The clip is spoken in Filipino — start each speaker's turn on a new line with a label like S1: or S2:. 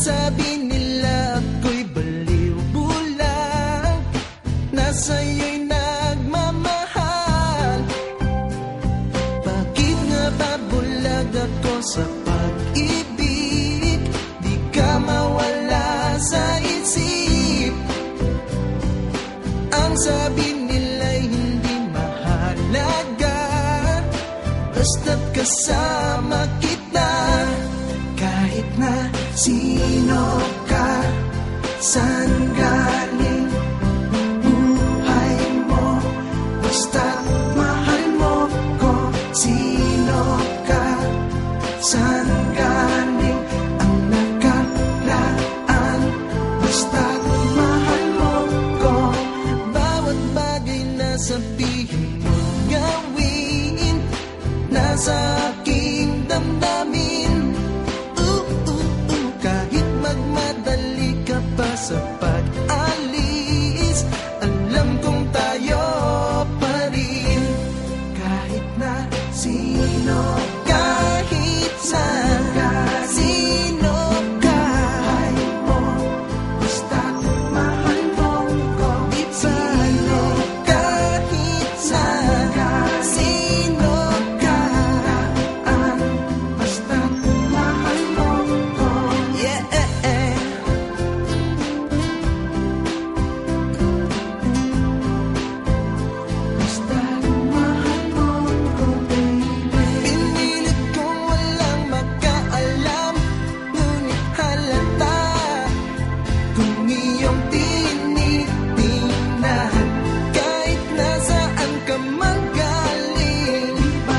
S1: sabi nila ako'y baliw, bulag, na sa'yo'y nagmamahal. Bakit nga ba bulag ako sa pag-ibig? Di ka mawala sa isip. Ang sabi nila'y hindi mahalaga, basta't kasama kita. Kahit na sino ka, saan galing buhay mo, basta't mahal mo ko. Sino ka, saan galing ang nakaraan, basta't mahal mo ko. Bawat bagay na sabihin mo, gawin, nasa aking damdamin. Kahit magmadali ka pa sa pag-alis, alam kong tayo pa rin. Kahit na sino, kahit na sino ka, mo, basta't mahal mo ko. Sino, kahit na sino ka, basta't mahal mo ko. Yeah. Basta't mahal mo ko, baby. Pinilit kong walang makaalam, ngunit halata kung iyong